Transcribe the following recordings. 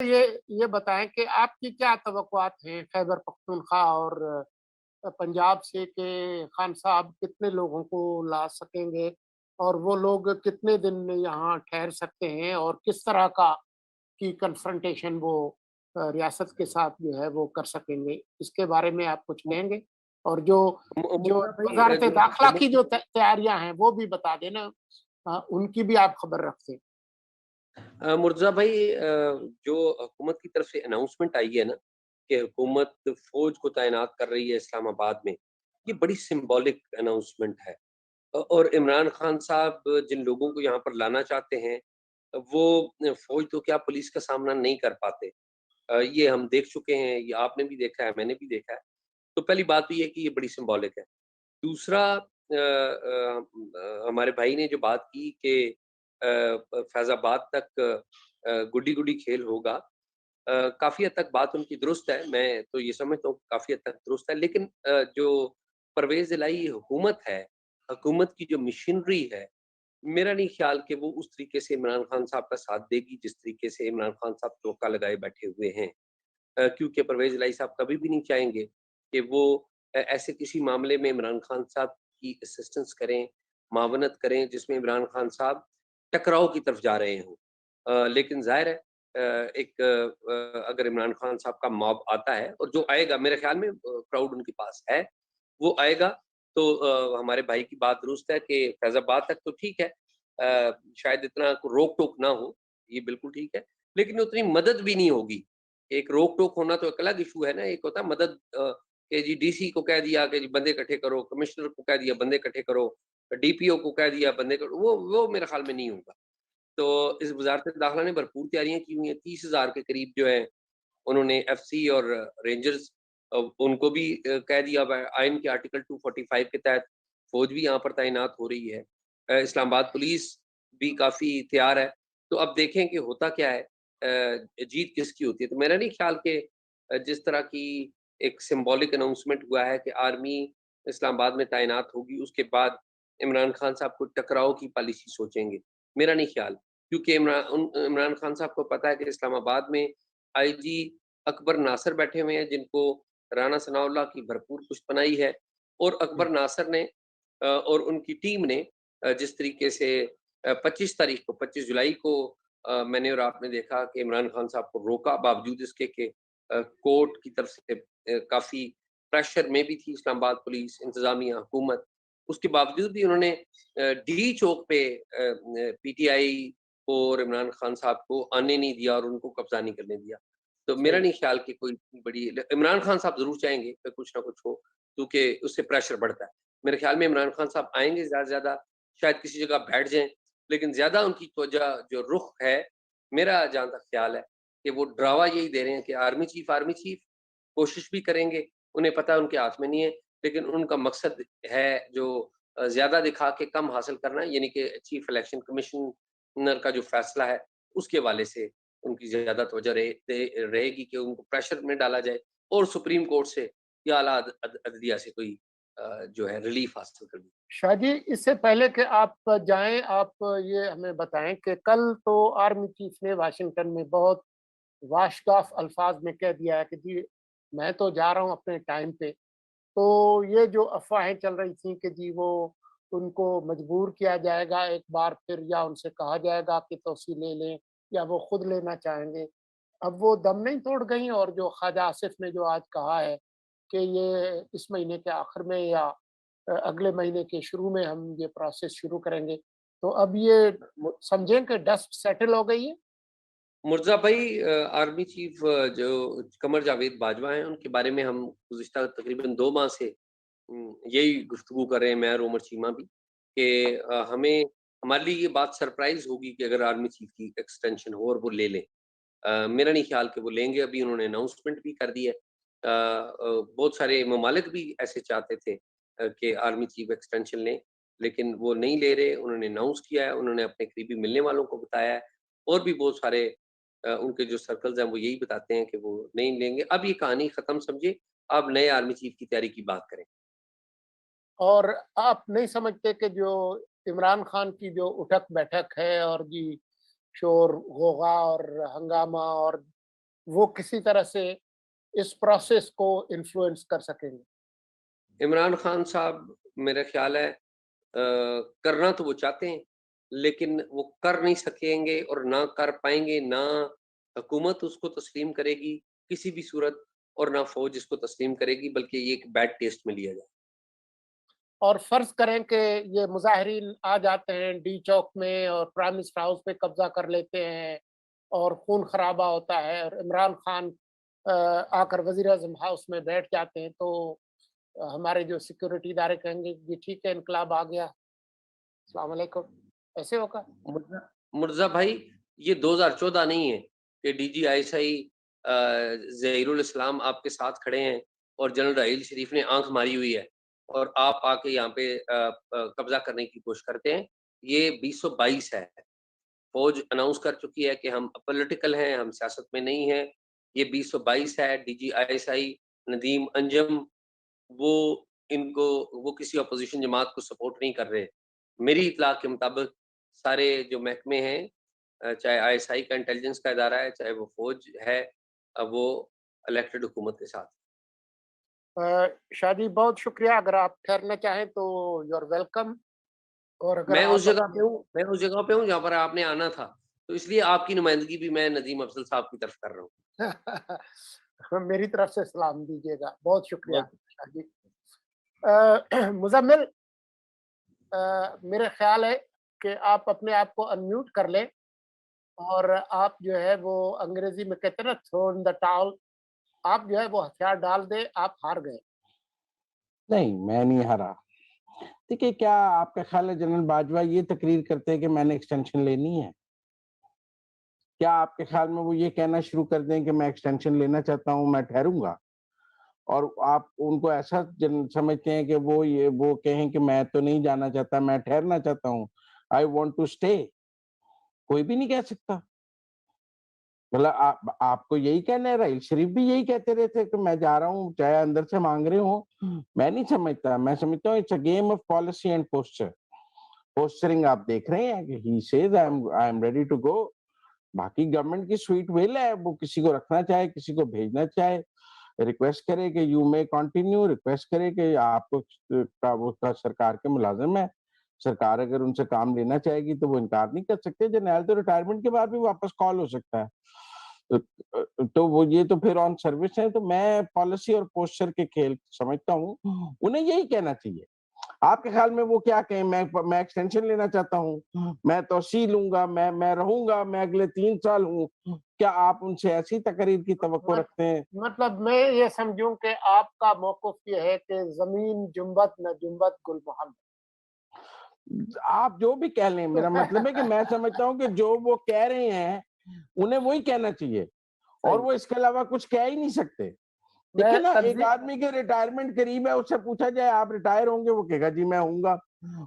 ये बताएँ कि आपकी क्या तवक्कुआत हैं खैबर पख्तूनख्वा और पंजाब से कि खान साहब कितने लोगों को ला सकेंगे और वो लोग कितने दिन यहाँ ठहर सकते हैं और किस तरह का की कन्फ्रंटेशन वो रियासत के साथ जो है वो कर सकेंगे? इसके बारे में आप कुछ कहेंगे? और जो जो मुर्तज़ा भाई, वज़ारत जो दाखिला हुकूमत की की जो तैयारियाँ हैं वो भी बता देना, उनकी भी आप खबर रखें। मुर्तज़ा भाई, जो हुकूमत की तरफ से अनाउंसमेंट आई है ना कि हुकूमत फ़ौज को तैनात कर रही है इस्लामाबाद में, ये बड़ी सिंबॉलिक अनाउंसमेंट है। और इमरान खान साहब जिन लोगों को यहाँ पर लाना चाहते हैं, वो फ़ौज तो क्या पुलिस का सामना नहीं कर पाते। ये हम देख चुके हैं, ये आपने भी देखा है, मैंने भी देखा है। तो पहली बात तो ये है कि ये बड़ी सिंबॉलिक है। दूसरा, हमारे भाई ने जो बात की कि फैज़ाबाद तक गुड्डी-गुड्डी खेल होगा। काफ़ी हद तक बात उनकी दुरुस्त है, मैं तो ये समझता हूँ काफ़ी हद तक दुरुस्त है। लेकिन जो परवेज़ इलाही हुकूमत है, हुकूमत की जो मशीनरी है, मेरा नहीं ख़्याल कि वो उस तरीके से इमरान खान साहब का साथ देगी, जिस तरीके से इमरान खान साहब तवक्का लगाए बैठे हुए हैं। क्योंकि परवेज़ इलाही साहब कभी भी नहीं चाहेंगे कि वो ऐसे किसी मामले में इमरान खान साहब की असिस्टेंस करें, मावनत करें, जिसमें इमरान खान साहब टकराव की तरफ जा रहे हों। लेकिन ज़ाहिर है, अगर इमरान खान साहब का मॉब आता है और जो आएगा मेरे ख़्याल में क्राउड उनके पास है, वो आएगा तो हमारे भाई की बात दुरुस्त है कि फैज़ाबाद तक तो ठीक है। शायद इतना रोक-टोक ना हो, ये बिल्कुल ठीक है, लेकिन उतनी मदद भी नहीं होगी। एक रोक-टोक होना तो एक अलग इश्यू है ना, एक होता है मदद, कि जी डीसी को कह दिया कि जी बंदे इकट्ठे करो, कमिश्नर को कह दिया बंदे इकट्ठे करो, डीपीओ को कह दिया बंदे करो, वो मेरे ख़्याल में नहीं होगा। तो इस वज़ारत दाखिला ने भरपूर तैयारियाँ की हुई हैं, 30,000 के करीब जो है उन्होंने एफसी और रेंजर्स, उनको भी कह दिया हुआ है। आइन के आर्टिकल 245 के तहत फ़ौज भी यहाँ पर तैनात हो रही है। इस्लामाबाद पुलिस भी काफ़ी तैयार है। तो अब देखें कि होता क्या है, जीत किसकी होती है। तो मेरा नहीं ख़्याल कि जिस तरह की एक सिंबॉलिक अनाउंसमेंट हुआ है कि आर्मी इस्लामाबाद में तैनात होगी, उसके बाद इमरान खान साहब को टकराव की पॉलिसी सोचेंगे। मेरा नहीं ख़्याल, क्योंकि इमरान खान साहब को पता है कि इस्लामाबाद में आईजी अकबर नासिर बैठे हुए हैं, जिनको राना सनाउल्लाह की भरपूर पुष्पनाई है। और अकबर नासिर ने और उनकी टीम ने जिस तरीके से 25 तारीख को 25 जुलाई को मैंने और आपने देखा कि इमरान खान साहब को रोका, बावजूद इसके कि कोर्ट की तरफ से काफ़ी प्रेशर में भी थी इस्लामाबाद पुलिस, इंतज़ामिया, हुकूमत। उसके बावजूद भी उन्होंने डी चौक पे पीटीआई और इमरान खान साहब को आने नहीं दिया और उनको कब्ज़ा नहीं करने दिया। तो मेरा सही। नहीं ख़्याल कि कोई इतनी बड़ी ल इमरान खान साहब ज़रूर चाहेंगे कि कुछ ना कुछ हो, क्योंकि उससे प्रेशर बढ़ता है। मेरे ख़्याल में इमरान खान साहब आएँगे ज़्यादा से ज़्यादा, शायद किसी जगह बैठ जाएँ, लेकिन ज़्यादा उनकी तवज्जो जो रुख है, मेरा जहाँ तक ख़्याल है कि वो डरावा यही दे रहे हैं कि आर्मी चीफ़ कोशिश भी करेंगे, उन्हें पता है उनके हाथ में नहीं है, लेकिन उनका मकसद है जो ज़्यादा दिखा के कम हासिल करना है, यानी कि चीफ़ इलेक्शन कमिश्नर का जो फ़ैसला है, उसके हवाले से उनकी ज़्यादा तवज्जो रहेगी कि उनको प्रेशर में डाला जाए और सुप्रीम कोर्ट से या आला अदलिया से कोई जो है रिलीफ़ हासिल करनी। शाहजी, इससे पहले कि आप जाएँ, आप ये हमें बताएँ कि कल तो आर्मी चीफ ने वाशिंगटन में बहुत वाशगाफ अल्फाज में कह दिया है कि जी, मैं तो जा रहा हूँ अपने टाइम पे। तो ये जो अफ़वाहें चल रही थी कि जी वो उनको मजबूर किया जाएगा एक बार फिर, या उनसे कहा जाएगा कि तौसीह ले लें, या वो खुद लेना चाहेंगे। अब वो दम नहीं तोड़ गईं, और जो ख्वाजा आसिफ ने जो आज कहा है कि ये इस महीने के आखिर में या अगले महीने के शुरू में हम ये प्रोसेस शुरू करेंगे। तो अब ये समझें कि डस्ट सेटल हो गई है? मुर्ज़ा भाई, आर्मी चीफ़ जो कमर जावेद बाजवा हैं, उनके बारे में हम गुज़िश्ता तकरीबन 2 माह से यही गुफ्तगू कर रहे हैं, मैं और उमर चीमा भी, कि हमें हमारे लिए ये बात सरप्राइज़ होगी कि अगर आर्मी चीफ़ की एक्सटेंशन हो और वो ले लें। मेरा नहीं ख्याल कि वो लेंगे, अभी उन्होंने अनाउंसमेंट भी कर दी है। बहुत सारे ममालिक भी ऐसे चाहते थे कि आर्मी चीफ़ एक्सटेंशन लें, लेकिन वो नहीं ले रहे, उन्होंने अनाउंस किया है, उन्होंने अपने करीबी मिलने वालों को बताया है, और भी बहुत सारे उनके जो सर्कल्स हैं वो यही बताते हैं कि वो नहीं लेंगे। अब ये कहानी ख़त्म समझिए, अब नए आर्मी चीफ़ की तैयारी की बात करें। और आप नहीं समझते कि जो इमरान खान की जो उठक-बैठक है और जी शोर, गौगा और हंगामा और वो किसी तरह से इस प्रोसेस को इन्फ्लुएंस कर सकेंगे? इमरान खान साहब मेरा ख्याल है करना तो वो चाहते हैं, लेकिन वो कर नहीं सकेंगे और ना कर पाएँगे, ना हुकूमत उसको तस्लीम करेगी किसी भी सूरत और ना फ़ौज इसको तस्लीम करेगी, बल्कि ये एक बैड टेस्ट में लिया जाए। और फ़र्ज़ करें कि ये मुज़ाहिरीन आ जाते हैं डी चौक में और प्राइम मिनिस्टर हाउस पे कब्ज़ा कर लेते हैं और खून खराबा होता है और इमरान खान आकर वज़ीर-ए-आज़म हाउस में बैठ जाते हैं, तो हमारे जो सिक्योरिटी इदारे कहेंगे जी ठीक है, इनकलाब आ गया, अस्सलाम वालेकुम, ऐसे होगा? मुर्ज़ा मुर्ज़ा भाई, ये 2014 नहीं है कि डीजी आईएसआई ज़हीरुल इस्लाम आपके साथ खड़े हैं और जनरल राहील शरीफ ने आँख मारी हुई है और आप आके यहाँ पे कब्ज़ा करने की कोशिश करते हैं। ये 2022 है। फ़ौज अनाउंस कर चुकी है कि हम पॉलिटिकल हैं, हम सियासत में नहीं हैं। ये 2022 है, डीजी आईएसआई नदीम अंजम वो इनको वो किसी अपोज़िशन जमात को सपोर्ट नहीं कर रहे। मेरी इत्तला के मुताबिक सारे जो महकमे हैं चाहे आईएसआई का इंटेलिजेंस का इदारा है, चाहे वो फ़ौज है वो इलेक्टेड हुकूमत के साथ। शादी बहुत शुक्रिया, अगर आप ठहरना चाहें तो यू आर वेलकम और अगर मैं उस आप जगह पे हूँ मैं उस जगह पे हूँ जहाँ पर आपने आना था, तो इसलिए आपकी नुमाइंदगी भी मैं नदीम अफ़ज़ल साहब की तरफ कर रहा हूँ। मेरी तरफ से सलाम दीजिएगा, बहुत शुक्रिया बहुत शादी। मुज़म्मिल, मेरा ख़्याल है कि आप अपने आप को अनम्यूट कर लें और आप जो है वो अंग्रेज़ी में कहते हैं ना थ्रो इन द टॉवल, आप जो है वो हथियार डाल दें, आप हार गए। नहीं, मैं नहीं हारा। देखिए, क्या आपका ख़्याल है जनरल बाजवा ये तकरीर करते हैं कि मैंने एक्सटेंशन लेनी है? क्या आपके ख़्याल में वो ये कहना शुरू कर दें कि मैं एक्सटेंशन लेना चाहता हूँ, मैं ठहरूँगा? और आप उनको ऐसा समझते हैं कि वो कहें कि मैं तो नहीं जाना चाहता, मैं ठहरना चाहता हूँ, आई वांट टू स्टे। कोई भी नहीं कह सकता। मतलब आपको यही कहना है, राहील शरीफ भी यही कहते रहे थे कि मैं जा रहा हूँ, चाहे अंदर से माँग रहे हों। मैं नहीं समझता, मैं समझता हूँ it's a game of policy and posture. Posturing आप देख रहे हैं कि he says I am ready to go. बाकी गवर्नमेंट की स्वीट विल है, वो किसी को रखना चाहे, किसी को भेजना चाहे, रिक्वेस्ट करे कि यू मे कंटिन्यू, रिक्वेस्ट करे कि आपको वो सरकार के मुलाजिम है। सरकार अगर उनसे काम लेना चाहेगी तो वो इनकार नहीं कर सकते। जनरल तो रिटायरमेंट के बाद भी वापस कॉल हो सकता है। तो वो ये तो फिर ऑन सर्विस है, तो मैं पॉलिसी और पोस्चर के खेल समझता हूँ। उन्हें यही कहना चाहिए। आपके ख्याल में वो क्या कहें, मैं एक्सटेंशन लेना चाहता हूँ, मैं तोसी लूँगा, मैं रहूँगा, मैं अगले 3 साल हूँ। क्या आप उनसे ऐसी तकरीर की तवक्को मत रखते हैं? मतलब मैं ये समझूँ कि आपका मौक़िफ़ ये है कि ज़मीन जुम्बत न जुम्बत गुल मोहम्मद। आप जो भी कह लें, मेरा मतलब है कि मैं समझता हूँ कि जो वो कह रहे हैं, उन्हें वही कहना चाहिए और सही, वो इसके अलावा कुछ कह ही नहीं सकते। मैं देखिए ना, एक तंज़ी आदमी के रिटायरमेंट करीब है, उससे पूछा जाए आप रिटायर होंगे, वो कहेगा जी मैं होऊँगा।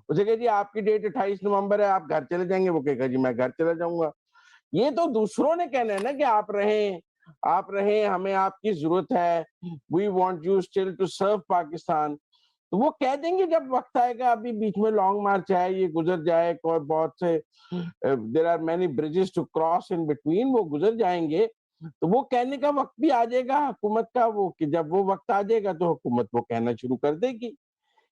उसे कहे जी आपकी डेट 28 नवंबर है, आप घर चले जाएँगे, वो कहेगा जी मैं घर चला जाऊँगा। ये तो दूसरों ने कहना है ना कि आप रहें, हमें आपकी ज़रूरत है, we want you still to serve Pakistan. तो वो कह देंगे जब वक़्त आएगा, अभी बीच में लॉन्ग मार्च है, ये गुज़र जाए और बहुत से there are many bridges to cross in between, वो गुज़र जाएँगे, तो वो कहने का वक़्त भी आ जाएगा हुकूमत का वो कि जब वो वक़्त आ जाएगा तो हुकूमत वो कहना शुरू कर देगी।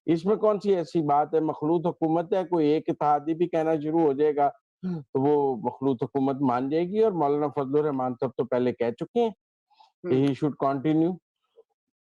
इसमें कौन-सी ऐसी बात है, मखलूत हुकूमत है, कोई एक इत्तेहादी भी कहना शुरू हो जाएगा, तो वो मखलूत हुकूमत मान जाएगी और मौलाना फजल उर रहमान साहब तो पहले कह चुके हैं कि हुँ। He should continue.